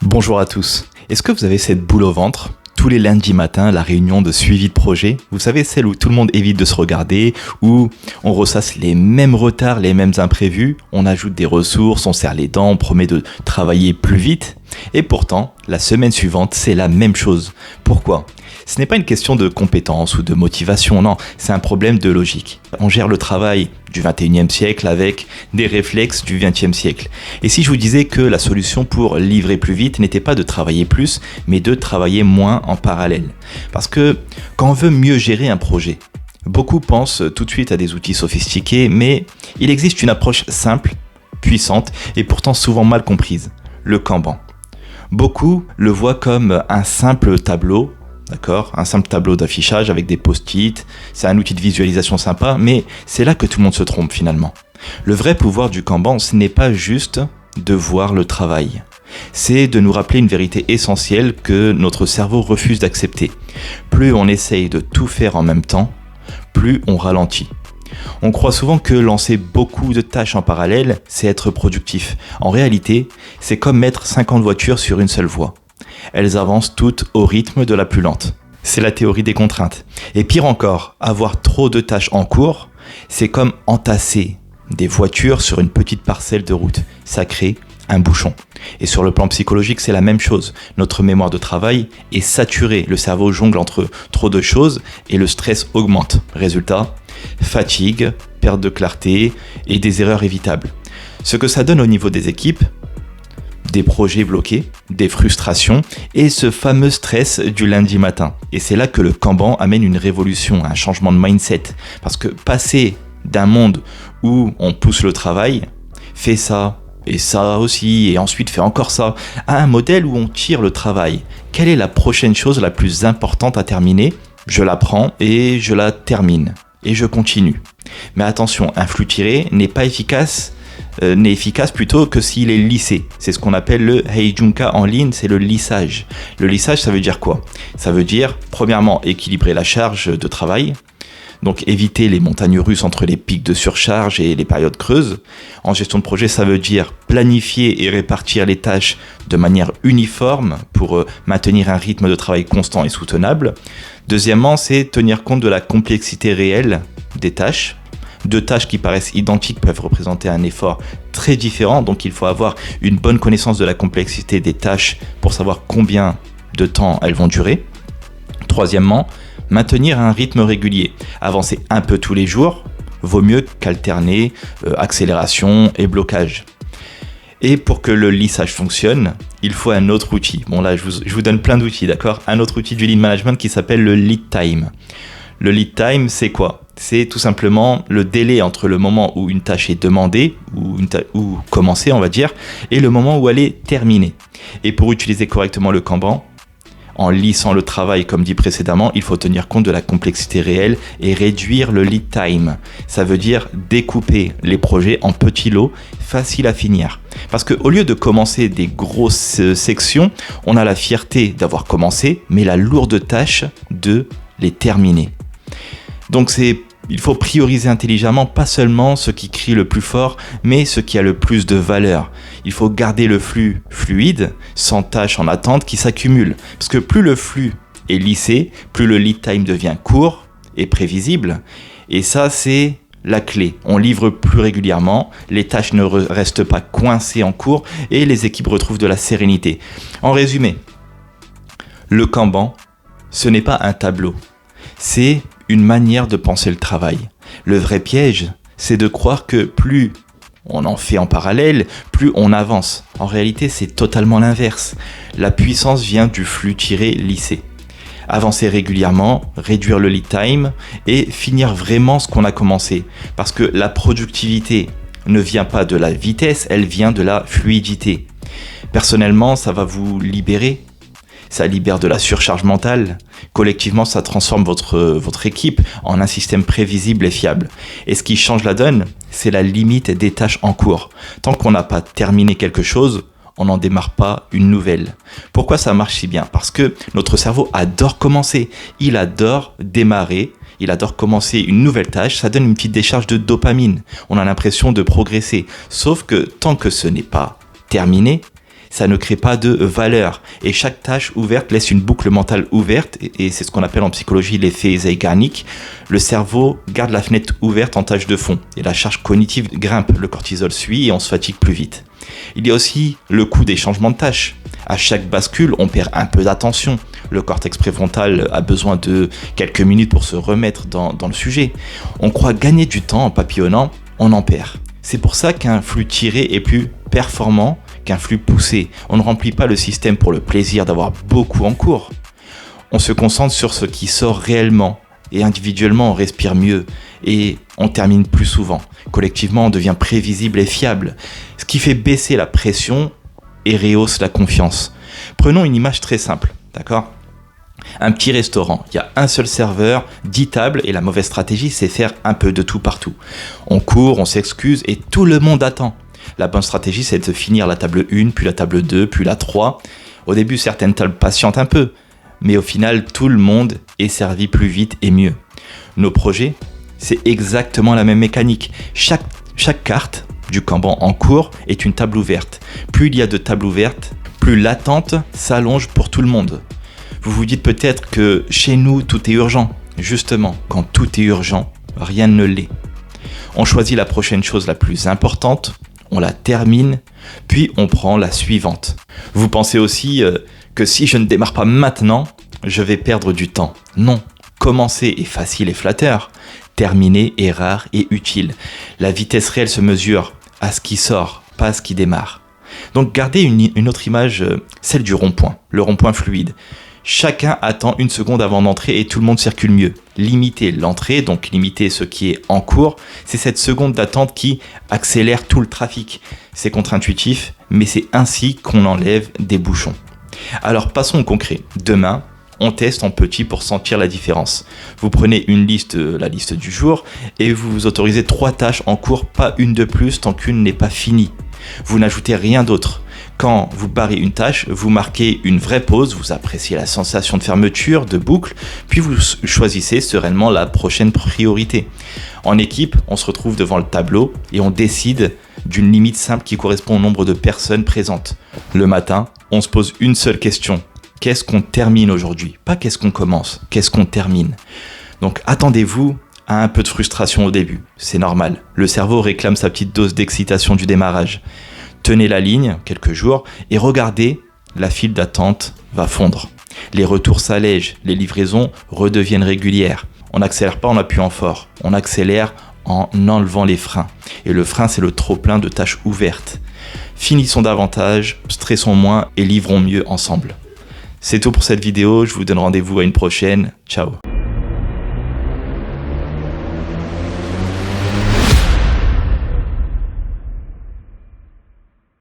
Bonjour à tous. Est-ce que vous avez cette boule au ventre ? Tous les lundis matins, la réunion de suivi de projet, vous savez, celle où tout le monde évite de se regarder, où on ressasse les mêmes retards, les mêmes imprévus, on ajoute des ressources, on serre les dents, on promet de travailler plus vite. Et pourtant, la semaine suivante, c'est la même chose. Pourquoi ? Ce n'est pas une question de compétence ou de motivation, non, c'est un problème de logique. On gère le travail du 21e siècle avec des réflexes du 20e siècle. Et si je vous disais que la solution pour livrer plus vite n'était pas de travailler plus, mais de travailler moins en parallèle. Parce que quand on veut mieux gérer un projet, beaucoup pensent tout de suite à des outils sophistiqués, mais il existe une approche simple, puissante et pourtant souvent mal comprise, le Kanban. Beaucoup le voient comme un simple tableau, d'accord ? Un simple tableau d'affichage avec des post-it, c'est un outil de visualisation sympa, mais c'est là que tout le monde se trompe finalement. Le vrai pouvoir du Kanban, ce n'est pas juste de voir le travail. C'est de nous rappeler une vérité essentielle que notre cerveau refuse d'accepter. Plus on essaye de tout faire en même temps, plus on ralentit. On croit souvent que lancer beaucoup de tâches en parallèle, c'est être productif. En réalité, c'est comme mettre 50 voitures sur une seule voie. Elles avancent toutes au rythme de la plus lente. C'est la théorie des contraintes. Et pire encore, avoir trop de tâches en cours, c'est comme entasser des voitures sur une petite parcelle de route. Ça crée un bouchon. Et sur le plan psychologique, c'est la même chose. Notre mémoire de travail est saturée. Le cerveau jongle entre trop de choses et le stress augmente. Résultat, fatigue, perte de clarté et des erreurs évitables. Ce que ça donne au niveau des équipes, des projets bloqués, des frustrations et ce fameux stress du lundi matin. Et c'est là que le Kanban amène une révolution, un changement de mindset. Parce que passer d'un monde où on pousse le travail, fait ça et ça aussi et ensuite fait encore ça, à un modèle où on tire le travail. Quelle est la prochaine chose la plus importante à terminer ? Je la prends et je la termine. Et je continue. Mais attention, un flux tiré n'est efficace plutôt que s'il est lissé. C'est ce qu'on appelle le Heijunka en ligne, c'est le lissage. Le lissage, ça veut dire quoi ? Ça veut dire, premièrement, équilibrer la charge de travail, donc éviter les montagnes russes entre les pics de surcharge et les périodes creuses. En gestion de projet, ça veut dire planifier et répartir les tâches de manière uniforme pour maintenir un rythme de travail constant et soutenable. Deuxièmement, c'est tenir compte de la complexité réelle des tâches. Deux tâches qui paraissent identiques peuvent représenter un effort très différent, donc il faut avoir une bonne connaissance de la complexité des tâches pour savoir combien de temps elles vont durer. Troisièmement, maintenir un rythme régulier. Avancer un peu tous les jours vaut mieux qu'alterner accélération et blocage. Et pour que le lissage fonctionne, il faut un autre outil. Bon là, je vous donne plein d'outils, d'accord ? Un autre outil du lean management qui s'appelle le lead time. Le lead time, c'est quoi ? C'est tout simplement le délai entre le moment où une tâche est demandée, ou commencée, on va dire, et le moment où elle est terminée. Et pour utiliser correctement le Kanban, en lissant le travail, comme dit précédemment, il faut tenir compte de la complexité réelle et réduire le lead time. Ça veut dire découper les projets en petits lots, faciles à finir. Parce qu'au lieu de commencer des grosses sections, on a la fierté d'avoir commencé, mais la lourde tâche de les terminer. Donc il faut prioriser intelligemment, pas seulement ce qui crie le plus fort, mais ce qui a le plus de valeur. Il faut garder le flux fluide, sans tâches en attente qui s'accumulent. Parce que plus le flux est lissé, plus le lead time devient court et prévisible. Et ça, c'est la clé. On livre plus régulièrement, les tâches ne restent pas coincées en cours et les équipes retrouvent de la sérénité. En résumé, le Kanban, ce n'est pas un tableau. C'est une manière de penser le travail. Le vrai piège, c'est de croire que plus on en fait en parallèle, plus on avance. En réalité, c'est totalement l'inverse. La puissance vient du flux tiré lissé. Avancer régulièrement, réduire le lead time et finir vraiment ce qu'on a commencé. Parce que la productivité ne vient pas de la vitesse, elle vient de la fluidité. Personnellement, ça va vous libérer. Ça libère de la surcharge mentale. Collectivement, ça transforme votre équipe en un système prévisible et fiable. Et ce qui change la donne, c'est la limite des tâches en cours. Tant qu'on n'a pas terminé quelque chose, on n'en démarre pas une nouvelle. Pourquoi ça marche si bien ? Parce que notre cerveau adore commencer. Il adore démarrer. Il adore commencer une nouvelle tâche. Ça donne une petite décharge de dopamine. On a l'impression de progresser. Sauf que tant que ce n'est pas terminé, ça ne crée pas de valeur. Et chaque tâche ouverte laisse une boucle mentale ouverte, et c'est ce qu'on appelle en psychologie l'effet Zeigarnik. Le cerveau garde la fenêtre ouverte en tâche de fond, et la charge cognitive grimpe, le cortisol suit et on se fatigue plus vite. Il y a aussi le coût des changements de tâches. À chaque bascule, on perd un peu d'attention. Le cortex préfrontal a besoin de quelques minutes pour se remettre dans le sujet. On croit gagner du temps en papillonnant, on en perd. C'est pour ça qu'un flux tiré est plus performant qu'un flux poussé. On ne remplit pas le système pour le plaisir d'avoir beaucoup en cours. On se concentre sur ce qui sort réellement. Et individuellement, on respire mieux et on termine plus souvent. Collectivement, on devient prévisible et fiable, ce qui fait baisser la pression et rehausse la confiance. Prenons une image très simple, d'accord ? Un petit restaurant, il y a un seul serveur, 10 tables et la mauvaise stratégie, c'est faire un peu de tout partout. On court, on s'excuse et tout le monde attend. La bonne stratégie, c'est de finir la table 1, puis la table 2, puis la 3. Au début, certaines tables patientent un peu, mais au final, tout le monde est servi plus vite et mieux. Nos projets, c'est exactement la même mécanique. Chaque carte du Kanban en cours est une table ouverte. Plus il y a de tables ouvertes, plus l'attente s'allonge pour tout le monde. Vous vous dites peut-être que chez nous, tout est urgent. Justement, quand tout est urgent, rien ne l'est. On choisit la prochaine chose la plus importante, on la termine, puis on prend la suivante. Vous pensez aussi que si je ne démarre pas maintenant, je vais perdre du temps. Non, commencer est facile et flatteur. Terminer est rare et utile. La vitesse réelle se mesure à ce qui sort, pas à ce qui démarre. Donc gardez une autre image, celle du rond-point, le rond-point fluide. Chacun attend une seconde avant d'entrer et tout le monde circule mieux. Limiter l'entrée, donc limiter ce qui est en cours, c'est cette seconde d'attente qui accélère tout le trafic. C'est contre-intuitif, mais c'est ainsi qu'on enlève des bouchons. Alors passons au concret. Demain, on teste en petit pour sentir la différence. Vous prenez la liste du jour, et vous vous autorisez 3 tâches en cours, pas une de plus tant qu'une n'est pas finie. Vous n'ajoutez rien d'autre. Quand vous barrez une tâche, vous marquez une vraie pause, vous appréciez la sensation de fermeture, de boucle, puis vous choisissez sereinement la prochaine priorité. En équipe, on se retrouve devant le tableau et on décide d'une limite simple qui correspond au nombre de personnes présentes. Le matin, on se pose une seule question. Qu'est-ce qu'on termine aujourd'hui ? Pas qu'est-ce qu'on commence, qu'est-ce qu'on termine ? Donc attendez-vous à un peu de frustration au début, c'est normal. Le cerveau réclame sa petite dose d'excitation du démarrage. Tenez la ligne quelques jours et regardez, la file d'attente va fondre. Les retours s'allègent, les livraisons redeviennent régulières. On n'accélère pas en appuyant fort, on accélère en enlevant les freins. Et le frein, c'est le trop-plein de tâches ouvertes. Finissons davantage, stressons moins et livrons mieux ensemble. C'est tout pour cette vidéo, je vous donne rendez-vous à une prochaine. Ciao.